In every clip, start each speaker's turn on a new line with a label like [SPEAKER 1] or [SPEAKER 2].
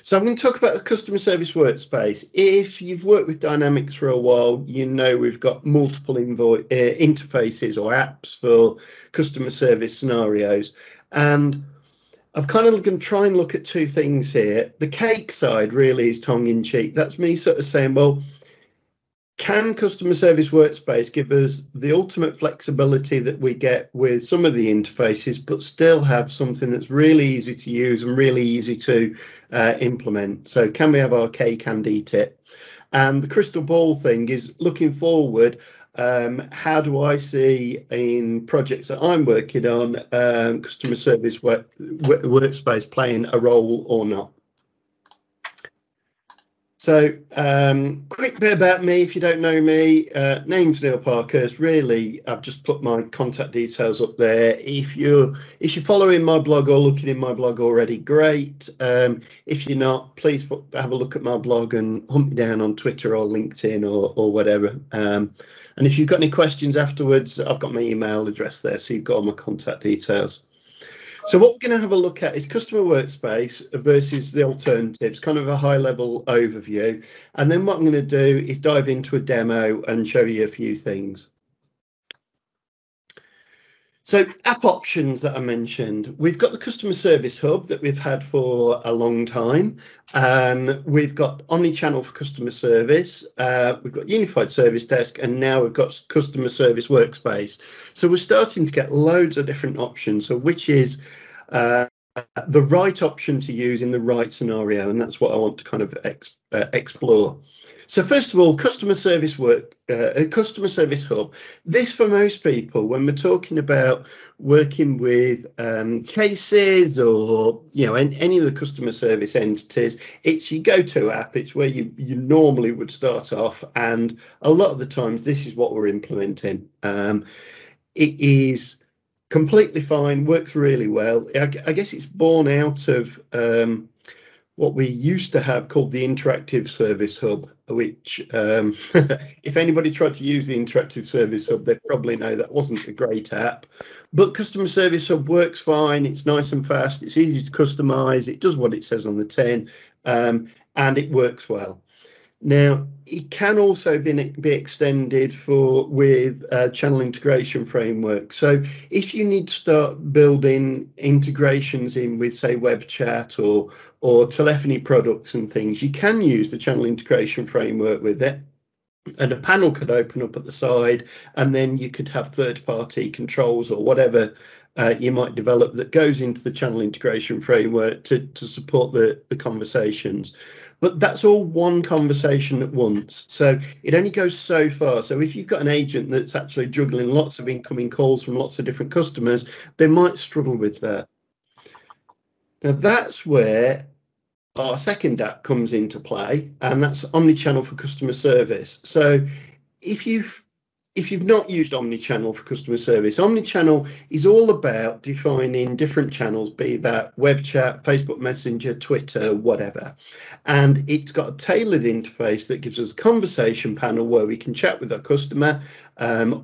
[SPEAKER 1] So I'm going to talk about the Customer Service Workspace. If you've worked with Dynamics for a while, you know we've got multiple interfaces or apps for customer service scenarios. And I've kind of going to try and look at two things here. The cake side really is tongue-in-cheek. That's me sort of saying, well, can Customer Service Workspace give us the ultimate flexibility that we get with some of the interfaces, but still have something that's really easy to use and really easy to implement? So can we have our cake and eat it? And the crystal ball thing is looking forward. How do I see in projects that I'm working on Customer Service Workspace playing a role or not? So quick bit about me, if you don't know me, name's Neil Parkhurst. Really, I've just put my contact details up there. If you're following my blog or looking in my blog already, great. If you're not, please have a look at my blog and hunt me down on Twitter or LinkedIn or whatever. And if you've got any questions afterwards, I've got my email address there, so you've got all my contact details. So what we're going to have a look at is Customer Workspace versus the alternatives, kind of a high-level overview. And then what I'm going to do is dive into a demo and show you a few things. So app options that I mentioned, we've got the Customer Service Hub that we've had for a long time. We've got Omnichannel for customer service. We've got Unified Service Desk, and now we've got Customer Service Workspace. So we're starting to get loads of different options. So which is the right option to use in the right scenario, and that's what I want to kind of explore. So first of all, Customer Service Hub. This, for most people, when we're talking about working with cases or any of the customer service entities, it's your go-to app. It's where you normally would start off, and a lot of the times this is what we're implementing. It is completely fine, works really well. I guess it's born out of what we used to have called the Interactive Service Hub, which if anybody tried to use the Interactive Service Hub, they'd probably know that wasn't a great app. But Customer Service Hub works fine. It's nice and fast. It's easy to customize. It does what it says on the tin, and it works well. Now, it can also be extended with channel integration framework. So if you need to start building integrations in with, say, web chat or telephony products and things, you can use the channel integration framework with it. And a panel could open up at the side, and then you could have third-party controls or whatever you might develop that goes into the channel integration framework to support the conversations. But that's all one conversation at once. So it only goes so far. So if you've got an agent that's actually juggling lots of incoming calls from lots of different customers, they might struggle with that. Now that's where our second app comes into play, and that's Omnichannel for customer service. So if you've not used Omnichannel for customer service, Omnichannel is all about defining different channels, be that web chat, Facebook Messenger, Twitter, whatever. And it's got a tailored interface that gives us a conversation panel where we can chat with our customer,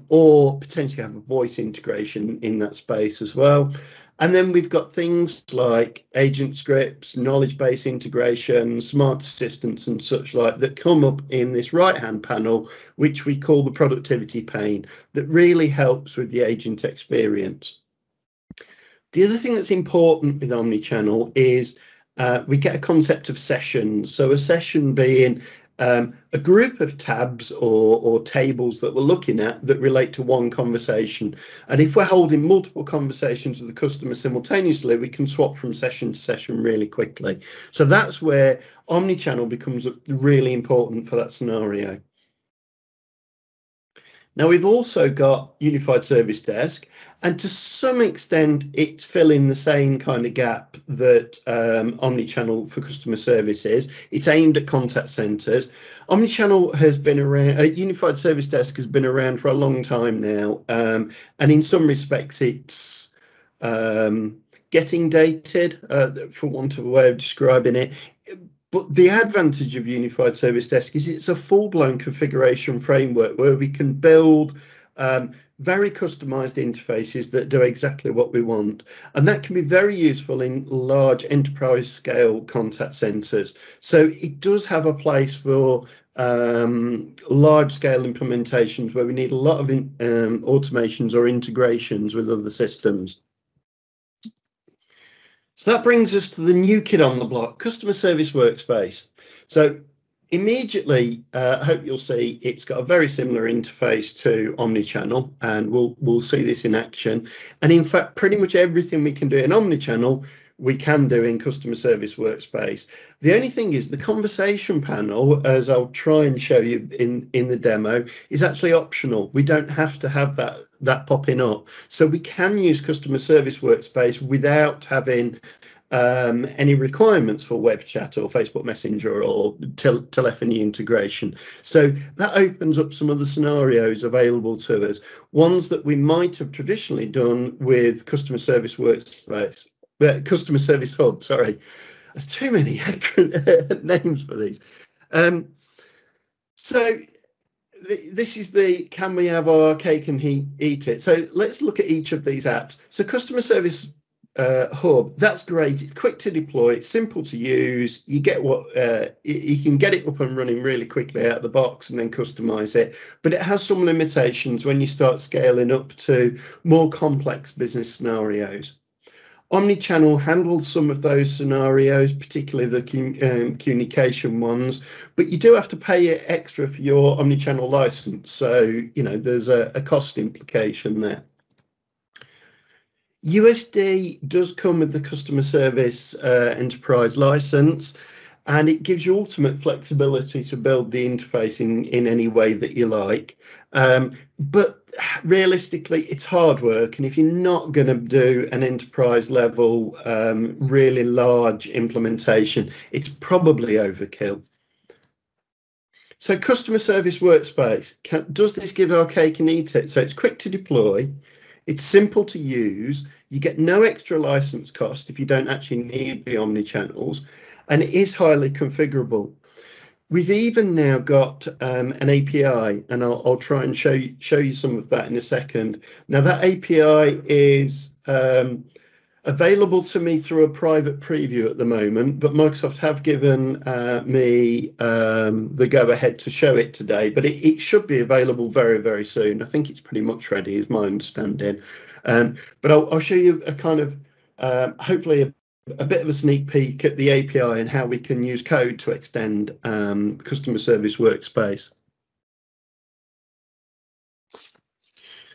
[SPEAKER 1] or potentially have a voice integration in that space as well. And then we've got things like agent scripts, knowledge base integration, smart assistants and such like that come up in this right-hand panel, which we call the productivity pane, that really helps with the agent experience. The other thing that's important with Omnichannel is we get a concept of sessions. So a session being a group of tabs or tables that we're looking at that relate to one conversation. And if we're holding multiple conversations with the customer simultaneously, we can swap from session to session really quickly. So that's where Omnichannel becomes really important for that scenario. Now, we've also got Unified Service Desk, and to some extent, it's filling the same kind of gap that Omnichannel for customer service is. It's aimed at contact centres. Omnichannel has been around, Unified Service Desk has been around for a long time now, and in some respects, it's getting dated, for want of a way of describing it. But the advantage of Unified Service Desk is it's a full-blown configuration framework where we can build very customized interfaces that do exactly what we want. And that can be very useful in large enterprise scale contact centers. So it does have a place for large scale implementations where we need a lot of automations or integrations with other systems. So that brings us to the new kid on the block, Customer Service Workspace. So immediately, I hope you'll see it's got a very similar interface to Omnichannel, and we'll see this in action. And in fact, pretty much everything we can do in Omnichannel, we can do in Customer Service Workspace. The only thing is the conversation panel, as I'll try and show you in the demo, is actually optional. We don't have to have that popping up. So we can use Customer Service Workspace without having any requirements for web chat or Facebook Messenger or telephony integration. So that opens up some other scenarios available to us, ones that we might have traditionally done with Customer Service Workspace. Customer Service Hub, sorry. There's too many names for these. So this is the can we have our cake and eat it? So let's look at each of these apps. So Customer Service Hub, that's great. It's quick to deploy, it's simple to use. You get what you can get it up and running really quickly out of the box and then customize it. But it has some limitations when you start scaling up to more complex business scenarios. Omnichannel handles some of those scenarios, particularly the communication ones, but you do have to pay extra for your Omnichannel license. So, you know, there's a cost implication there. USD does come with the Customer Service Enterprise license, and it gives you ultimate flexibility to build the interface in any way that you like. But realistically, it's hard work. And if you're not going to do an enterprise level, really large implementation, it's probably overkill. So Customer Service Workspace, does this give our cake and eat it? So it's quick to deploy. It's simple to use. You get no extra license cost if you don't actually need the omnichannels, and it is highly configurable. We've even now got an API, and I'll try and show you some of that in a second. Now that API is available to me through a private preview at the moment, but Microsoft have given me the go-ahead to show it today, but it should be available very, very soon. I think it's pretty much ready, is my understanding. But I'll show you a kind of, hopefully, a bit of a sneak peek at the API and how we can use code to extend Customer Service Workspace.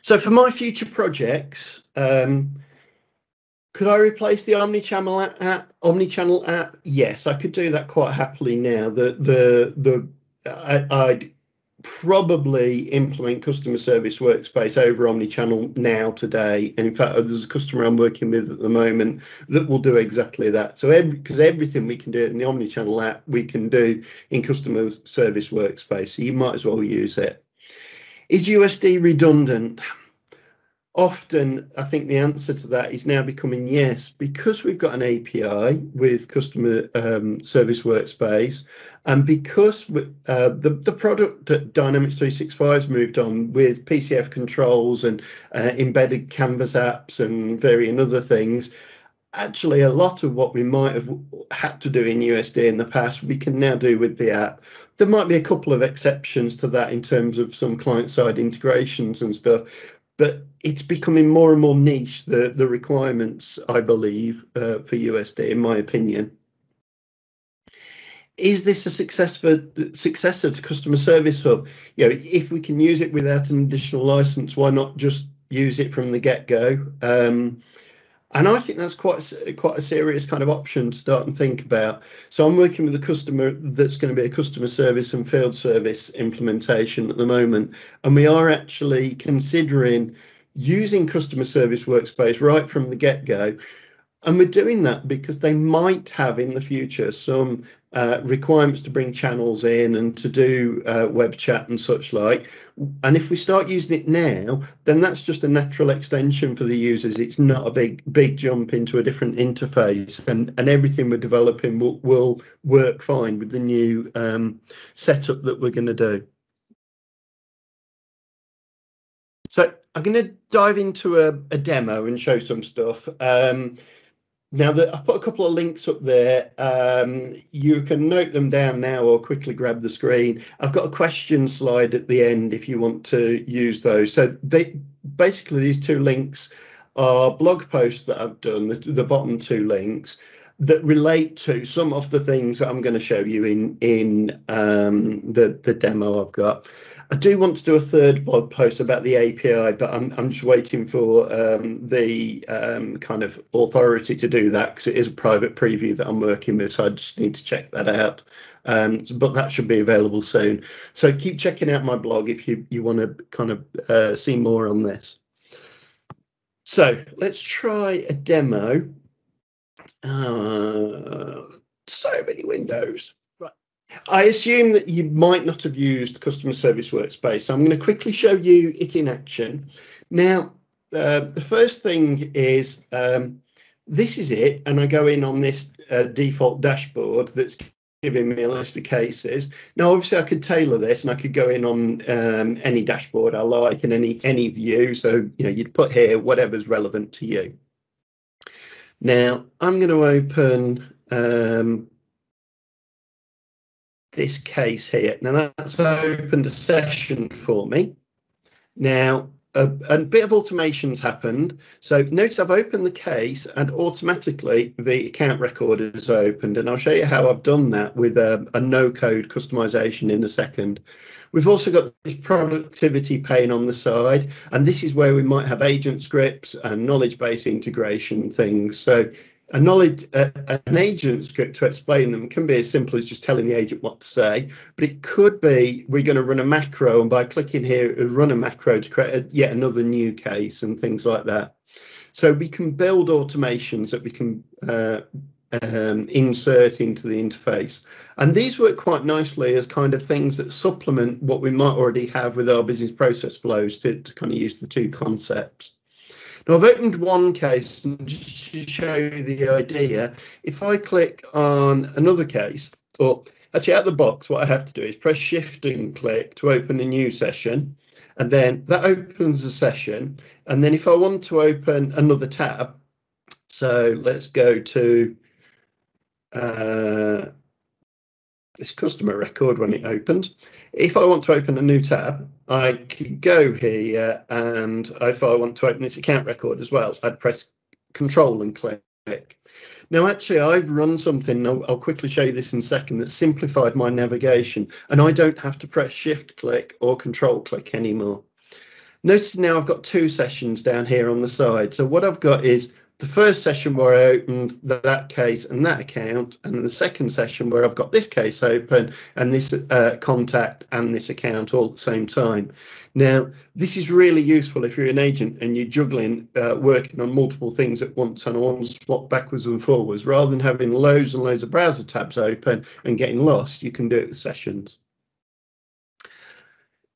[SPEAKER 1] So for my future projects, could I replace the Omnichannel app? Yes, I could do that quite happily now. I'd probably implement Customer Service Workspace over Omnichannel now today. And in fact, there's a customer I'm working with at the moment that will do exactly that. So because everything we can do in the Omnichannel app, we can do in Customer Service Workspace. So you might as well use it. Is USD redundant? Often, I think the answer to that is now becoming yes, because we've got an API with Customer Service Workspace, and because the product that Dynamics 365 has moved on with PCF controls and embedded Canvas apps and varying other things. Actually, a lot of what we might have had to do in USD in the past, we can now do with the app. There might be a couple of exceptions to that in terms of some client-side integrations and stuff, but it's becoming more and more niche, the requirements, I believe, for USD, in my opinion. Is this a successor to Customer Service Hub? You know, if we can use it without an additional license, why not just use it from the get-go? And I think that's quite a serious kind of option to start and think about. So I'm working with a customer that's going to be a customer service and field service implementation at the moment. And we are actually considering using Customer Service Workspace right from the get-go. And we're doing that because they might have in the future some requirements to bring channels in and to do web chat and such like. And if we start using it now, then that's just a natural extension for the users. It's not a big jump into a different interface, and everything we're developing will work fine with the new setup that we're going to do. So I'm going to dive into a demo and show some stuff. Now that I've put a couple of links up there, you can note them down now or quickly grab the screen. I've got a question slide at the end if you want to use those. So basically these two links are blog posts that I've done, the bottom two links, that relate to some of the things that I'm going to show you in the demo I've got. I do want to do a third blog post about the API, but I'm just waiting for the kind of authority to do that, because it is a private preview that I'm working with, so I just need to check that out. But that should be available soon. So keep checking out my blog if you want to kind of see more on this. So let's try a demo. So many windows. Right. I assume that you might not have used Customer Service Workspace, so I'm going to quickly show you it in action. Now, the first thing is this is it, and I go in on this default dashboard that's giving me a list of cases. Now, obviously, I could tailor this, and I could go in on any dashboard I like and any view. So, you know, you'd put here whatever's relevant to you. Now, I'm going to open this case here. Now, that's opened a session for me. Now, a bit of automation's happened. So notice I've opened the case and automatically the account record is opened. And I'll show you how I've done that with a no-code customization in a second. We've also got this productivity pane on the side, and this is where we might have agent scripts and knowledge base integration things. So an agent script to explain them can be as simple as just telling the agent what to say, but it could be we're going to run a macro, and by clicking here, it'll run a macro to create yet another new case and things like that. So we can build automations that we can insert into the interface, and these work quite nicely as kind of things that supplement what we might already have with our business process flows to kind of use the two concepts. Now, I've opened one case, and just to show you the idea, if I click on another case, or actually out of the box, what I have to do is press Shift and click to open a new session, and then that opens a session. And then if I want to open another tab, so let's go to this customer record when it opens. If I want to open a new tab, I could go here, and if I want to open this account record as well, I'd press Control and click. Now, actually, I've run something, I'll quickly show you this in a second, that simplified my navigation, and I don't have to press Shift click or Control click anymore. Notice now I've got two sessions down here on the side. So what I've got is the first session where I opened that case and that account, and the second session where I've got this case open and this contact and this account all at the same time. Now, this is really useful if you're an agent and you're juggling, working on multiple things at once and on swap backwards and forwards. Rather than having loads and loads of browser tabs open and getting lost, you can do it with sessions.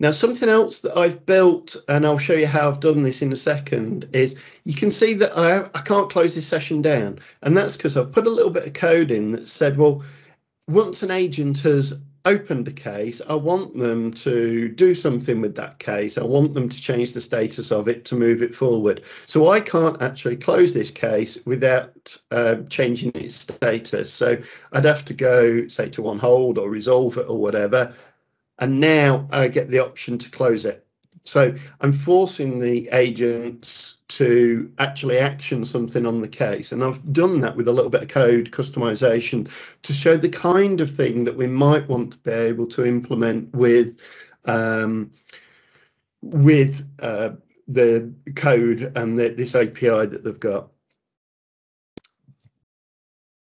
[SPEAKER 1] Now, something else that I've built, and I'll show you how I've done this in a second, is you can see that I can't close this session down. And that's because I've put a little bit of code in that said, well, once an agent has opened a case, I want them to do something with that case. I want them to change the status of it to move it forward. So I can't actually close this case without changing its status. So I'd have to go, say, to on hold or resolve it or whatever. And now I get the option to close it. So I'm forcing the agents to actually action something on the case. And I've done that with a little bit of code customization to show the kind of thing that we might want to be able to implement with the code and this API that they've got.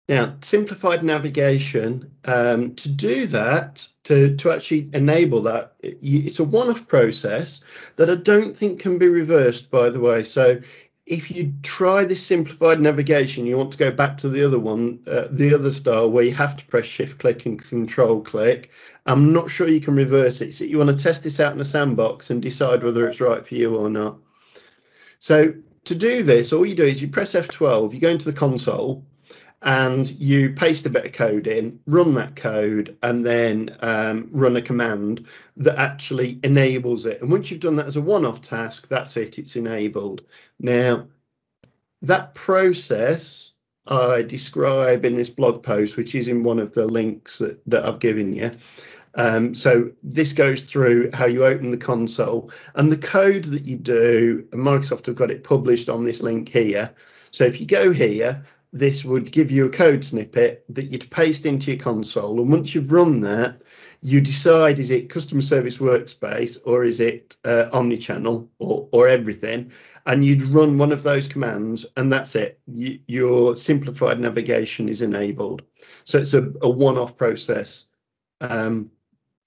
[SPEAKER 1] Now, simplified navigation, to do that, to actually enable that, it's a one-off process that I don't think can be reversed, by the way. So if you try this simplified navigation, you want to go back to the other one, the other style where you have to press Shift click and Control click. I'm not sure you can reverse it. So you want to test this out in a sandbox and decide whether it's right for you or not. So to do this, all you do is you press F12, you go into the console, and you paste a bit of code in, run that code, and then run a command that actually enables it. And once you've done that as a one-off task, that's it, it's enabled. Now, that process I describe in this blog post, which is in one of the links that I've given you. So this goes through how you open the console, and the code that you do, Microsoft have got it published on this link here. So if you go here, this would give you a code snippet that you'd paste into your console. And once you've run that, you decide, is it Customer Service Workspace or is it Omnichannel or everything? And you'd run one of those commands, and that's it. Your simplified navigation is enabled. So it's a one-off process. So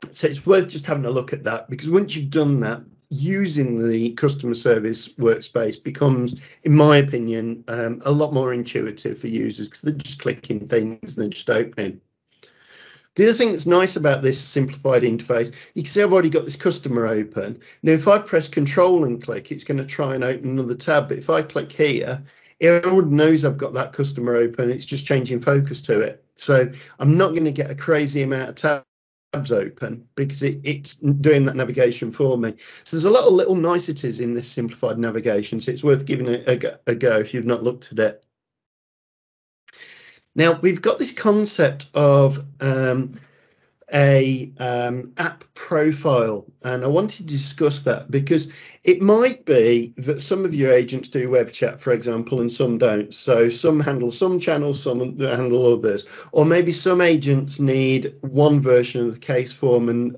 [SPEAKER 1] it's worth just having a look at that, because once you've done that, using the Customer Service Workspace becomes, in my opinion, a lot more intuitive for users, because they're just clicking things and they're just opening. The other thing that's nice about this simplified interface, you can see I've already got this customer open. Now, if I press Control and click, it's going to try and open another tab. But if I click here, it already knows I've got that customer open. It's just changing focus to it. So I'm not going to get a crazy amount of tabs open, because it's doing that navigation for me. So there's a lot of little niceties in this simplified navigation, so it's worth giving it a go if you've not looked at it. Now, we've got this concept of app profile, and I wanted to discuss that because it might be that some of your agents do web chat, for example, and some don't. So some handle some channels, some handle others, or maybe some agents need one version of the case form and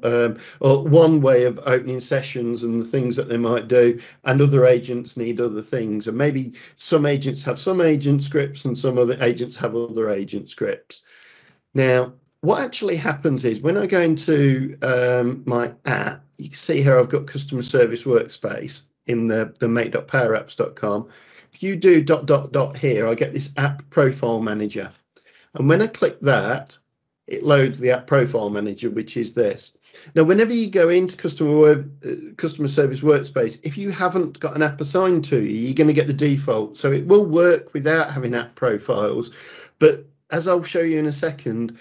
[SPEAKER 1] or one way of opening sessions and the things that they might do, and other agents need other things. And maybe some agents have some agent scripts and some other agents have other agent scripts. Now, what actually happens is when I go into my app, you can see here I've got Customer Service Workspace in the make.powerapps.com. If you do ... here, I get this app profile manager. And when I click that, it loads the app profile manager, which is this. Now, whenever you go into Customer Service Workspace, if you haven't got an app assigned to you, you're going to get the default. So it will work without having app profiles. But as I'll show you in a second,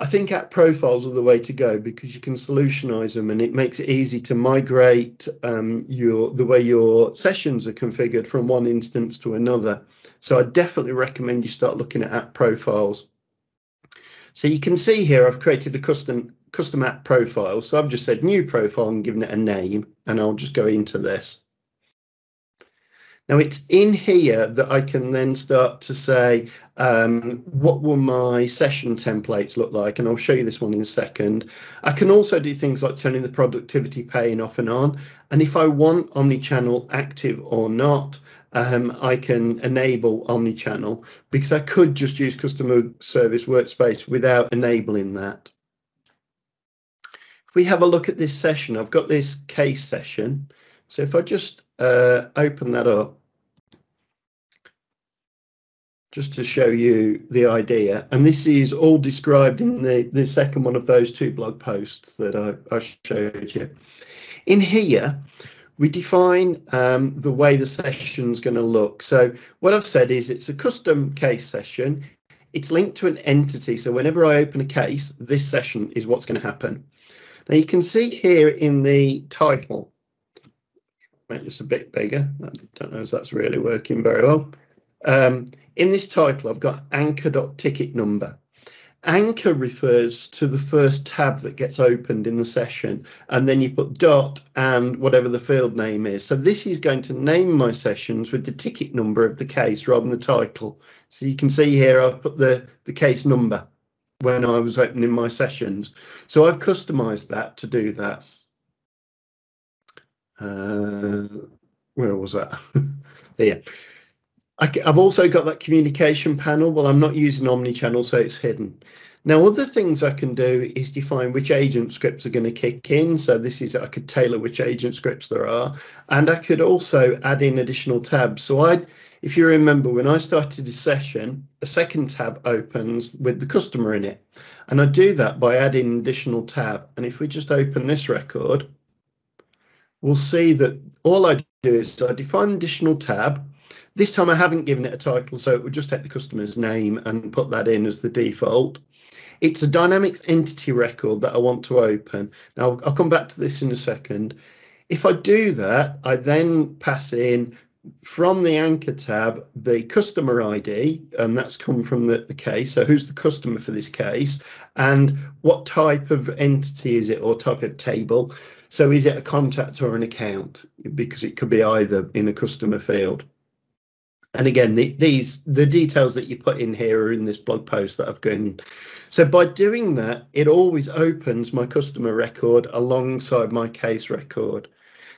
[SPEAKER 1] I think app profiles are the way to go, because you can solutionize them and it makes it easy to migrate the way your sessions are configured from one instance to another. So I definitely recommend you start looking at app profiles. So you can see here I've created a custom app profile. So I've just said new profile and given it a name, and I'll just go into this. Now, it's in here that I can then start to say, what will my session templates look like? And I'll show you this one in a second. I can also do things like turning the productivity pane off and on. And if I want omnichannel active or not, I can enable omnichannel, because I could just use Customer Service Workspace without enabling that. If we have a look at this session, I've got this case session. So if I just open that up, just to show you the idea, and this is all described in the second one of those two blog posts that I showed you. In here, we define the way the session's going to look. So what I've said is it's a custom case session. It's linked to an entity. So whenever I open a case, this session is what's going to happen. Now you can see here in the title, make this a bit bigger. I don't know if that's really working very well. In this title, I've got anchor.ticket number. Anchor refers to the first tab that gets opened in the session, and then you put dot and whatever the field name is. So this is going to name my sessions with the ticket number of the case rather than the title. So you can see here I've put the case number when I was opening my sessions. So I've customized that to do that. Where was that? Here. I've also got that communication panel. Well, I'm not using omnichannel, so it's hidden. Now, other things I can do is define which agent scripts are going to kick in. So this is, I could tailor which agent scripts there are, and I could also add in additional tabs. So if you remember, when I started a session, a second tab opens with the customer in it, and I do that by adding an additional tab. And if we just open this record, we'll see that all I do is I define an additional tab. This time I haven't given it a title, so it would just take the customer's name and put that in as the default. It's a Dynamics entity record that I want to open. Now, I'll come back to this in a second. If I do that, I then pass in from the anchor tab the customer ID, and that's come from the case. So who's the customer for this case, and what type of entity is it, or type of table. So is it a contact or an account? Because it could be either in a customer field. And again, the details that you put in here are in this blog post that I've given. So by doing that, it always opens my customer record alongside my case record.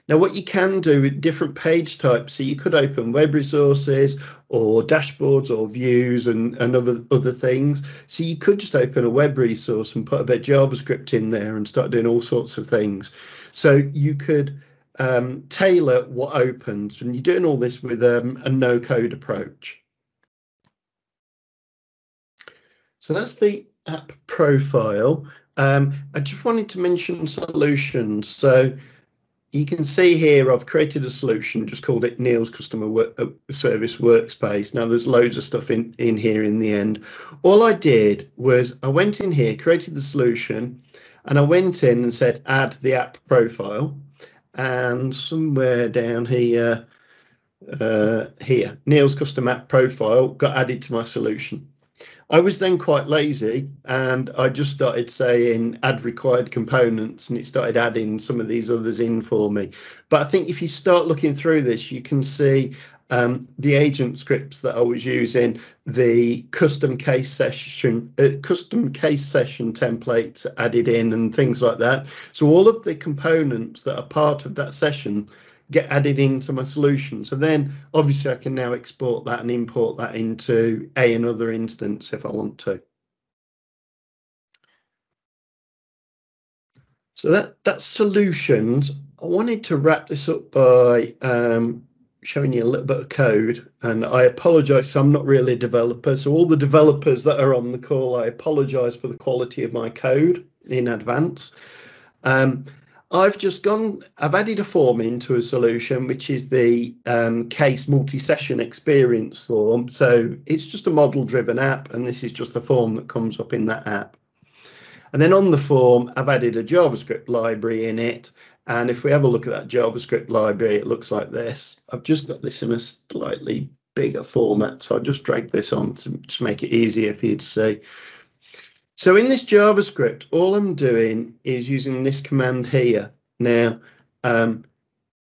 [SPEAKER 1] Now, what you can do with different page types, so you could open web resources or dashboards or views and other things. So you could just open a web resource and put a bit of JavaScript in there and start doing all sorts of things. So you could tailor what opens, and you're doing all this with a no-code approach. So that's the app profile. I just wanted to mention solutions. So you can see here I've created a solution, just called it Neil's Customer Service Workspace. Now there's loads of stuff in here in the end. All I did was I went in here, created the solution, and I went in and said add the app profile. And somewhere down here, Neil's custom app profile got added to my solution. I was then quite lazy, and I just started saying add required components, and it started adding some of these others in for me. But I think if you start looking through this, you can see the agent scripts that I was using, the custom case session templates added in, and things like that. So all of the components that are part of that session get added into my solution. So then obviously I can now export that and import that into another instance if I want to. So that's solutions. I wanted to wrap this up by showing you a little bit of code, and I apologize, I'm not really a developer, so all the developers that are on the call, I apologize for the quality of my code in advance. I've added a form into a solution, which is the case multi-session experience form. So it's just a model-driven app, and this is just the form that comes up in that app. And then on the form, I've added a JavaScript library in it. And if we have a look at that JavaScript library, it looks like this. I've just got this in a slightly bigger format, so I'll just drag this on to just make it easier for you to see. So in this JavaScript, all I'm doing is using this command here. Now,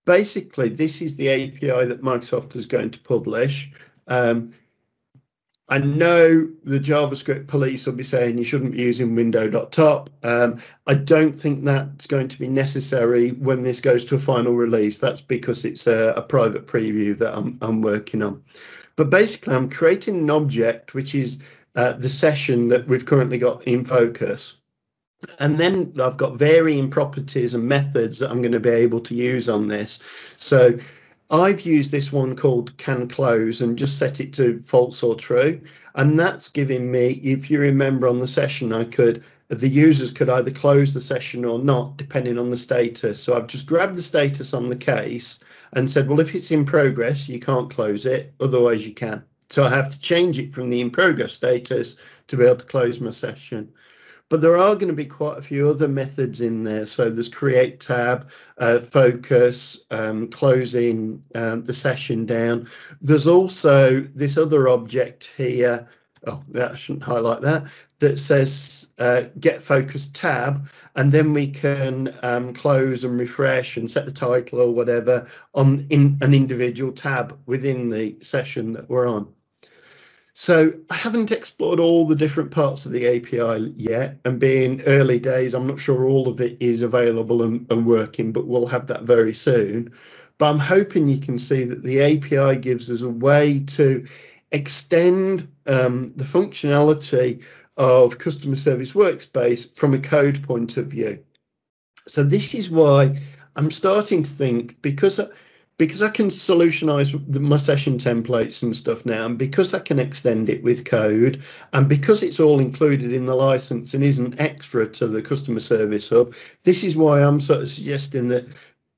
[SPEAKER 1] basically, this is the API that Microsoft is going to publish. I know the JavaScript police will be saying you shouldn't be using window.top. I don't think that's going to be necessary when this goes to a final release. That's because it's a private preview that I'm working on. But basically, I'm creating an object, which is the session that we've currently got in focus. And then I've got varying properties and methods that I'm going to be able to use on this. So I've used this one called can close and just set it to false or true. And that's giving me, if you remember on the session, the users could either close the session or not, depending on the status. So I've just grabbed the status on the case and said, well, if it's in progress, you can't close it, otherwise you can. So I have to change it from the in progress status to be able to close my session. But there are going to be quite a few other methods in there. So there's create tab, focus, closing the session down. There's also this other object here. Oh, I shouldn't highlight that. That says get focus tab, and then we can close and refresh and set the title or whatever in an individual tab within the session that we're on. So I haven't explored all the different parts of the API yet, and being early days, I'm not sure all of it is available and working, but we'll have that very soon. But I'm hoping you can see that the API gives us a way to extend the functionality of Customer Service Workspace from a code point of view. So this is why I'm starting to think, because I can solutionize my session templates and stuff now, and because I can extend it with code, and because it's all included in the license and isn't extra to the Customer Service Hub, this is why I'm sort of suggesting that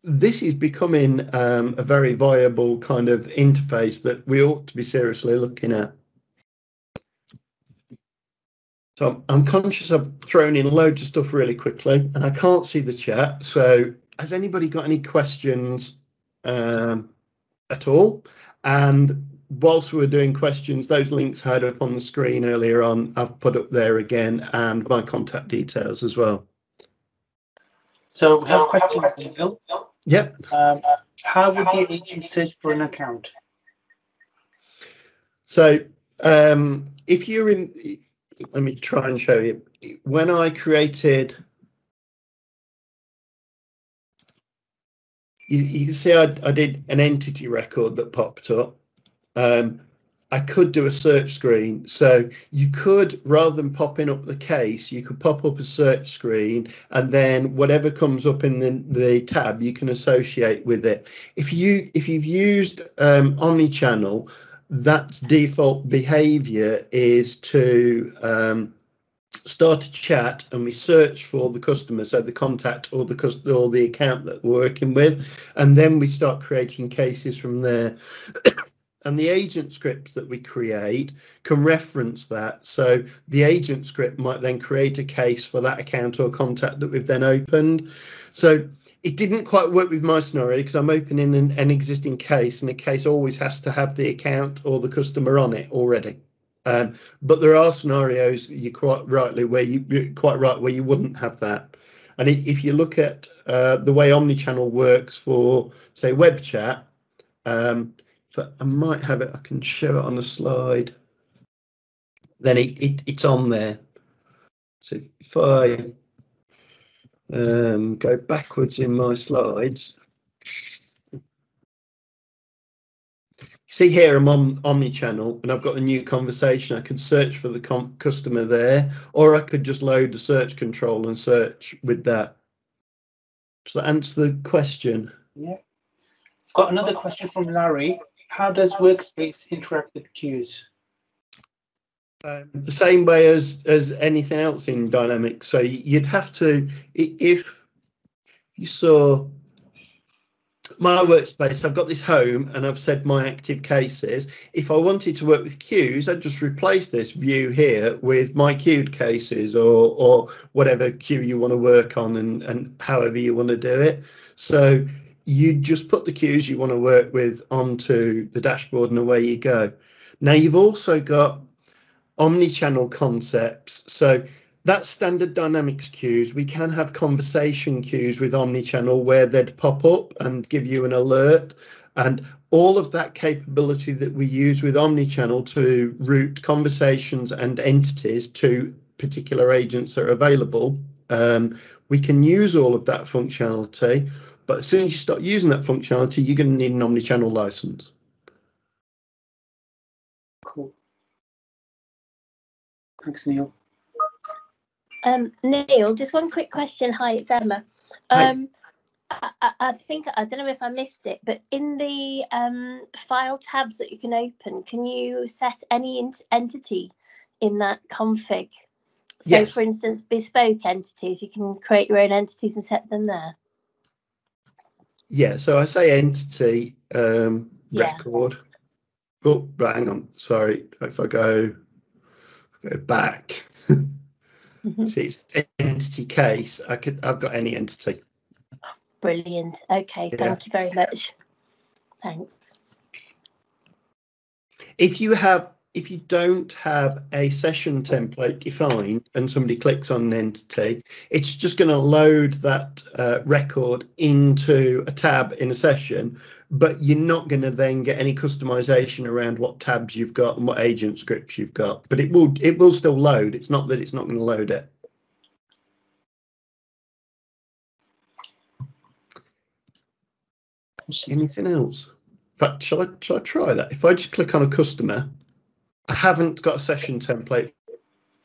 [SPEAKER 1] this is becoming a very viable kind of interface that we ought to be seriously looking at. So I'm conscious I've thrown in loads of stuff really quickly and I can't see the chat. So has anybody got any questions at all? And whilst we were doing questions, those links I had up on the screen earlier on, I've put up there again, and my contact details as well.
[SPEAKER 2] So we have a question, Neil.
[SPEAKER 1] Yep.
[SPEAKER 2] How would the agent search for an account?
[SPEAKER 1] So if you're in, let me try and show you. When I created, you can see I did an entity record that popped up. I could do a search screen. So you could, rather than popping up the case, you could pop up a search screen, and then whatever comes up in the tab, you can associate with it. If you've used Omnichannel, that's default behavior is to start a chat and we search for the customer, so the contact or the account that we're working with, and then we start creating cases from there. And the agent scripts that we create can reference that. So the agent script might then create a case for that account or contact that we've then opened. So it didn't quite work with my scenario because I'm opening an existing case, and a case always has to have the account or the customer on it already. But there are scenarios you're quite right where you wouldn't have that. And if you look at the way Omnichannel works for, say, web chat, but I might have it, I can show it on a slide. Then it's on there. So if I go backwards in my slides, see here I'm on Omnichannel and I've got the new conversation. I could search for the customer there, or I could just load the search control and search with that. Does that answer the question?
[SPEAKER 2] Yeah. I've got another question from Larry. How does Workspace interact with queues?
[SPEAKER 1] The same way as anything else in Dynamics. So you'd have to, if you saw my workspace, I've got this home and I've said my active cases. If I wanted to work with queues, I'd just replace this view here with my queued cases, or whatever queue you want to work on, and however you want to do it. So you just put the queues you want to work with onto the dashboard and away you go. Now you've also got Omnichannel concepts. So that's standard Dynamics queues. We can have conversation queues with Omnichannel where they'd pop up and give you an alert, and all of that capability that we use with Omnichannel to route conversations and entities to particular agents that are available. We can use all of that functionality, but as soon as you start using that functionality, you're going to need an Omnichannel license.
[SPEAKER 2] Cool. Thanks, Neil.
[SPEAKER 3] Neil, just one quick question. Hi, it's Emma. I think, I don't know if I missed it, but in the file tabs that you can open, can you set any entity in that config? So,
[SPEAKER 1] yes.
[SPEAKER 3] For instance, bespoke entities, you can create your own entities and set them there.
[SPEAKER 1] Yeah, so I say entity record. Oh, right, hang on. Sorry, if I go back. See, it's entity case. I've got any entity.
[SPEAKER 3] Brilliant. Okay, yeah. Thank you very much. Thanks.
[SPEAKER 1] If you don't have a session template defined and somebody clicks on an entity, it's just going to load that record into a tab in a session, but you're not going to then get any customization around what tabs you've got and what agent scripts you've got. But it will still load. It's not that it's not going to load it. Anything else? In fact, shall I try that? If I just click on a customer, I haven't got a session template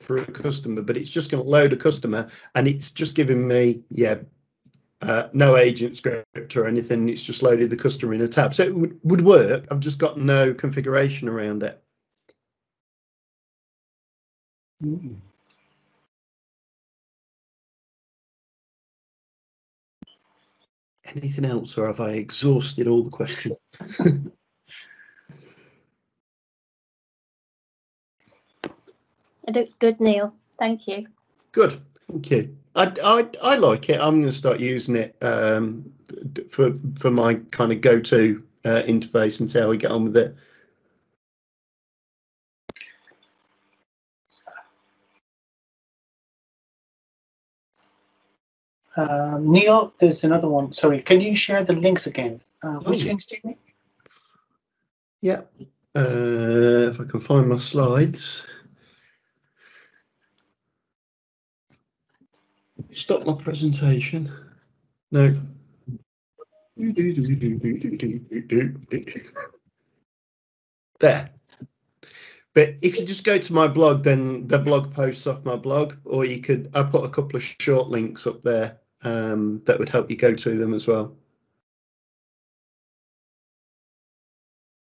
[SPEAKER 1] for a customer, but it's just going to load a customer, and it's just giving me, no agent script or anything. It's just loaded the customer in a tab. So it would work. I've just got no configuration around it. Anything else, or have I exhausted all the questions?
[SPEAKER 3] It looks good, Neil. Thank you.
[SPEAKER 1] Good, thank you. I like it. I'm going to start using it for my kind of go-to interface and see how we get on with it.
[SPEAKER 2] Neil, there's another one. Sorry, can you share the links again? Which links do you need?
[SPEAKER 1] Yeah, if I can find my slides. Stop my presentation. No. There. But if you just go to my blog, then the blog posts off my blog, or I put a couple of short links up there that would help you go to them as well.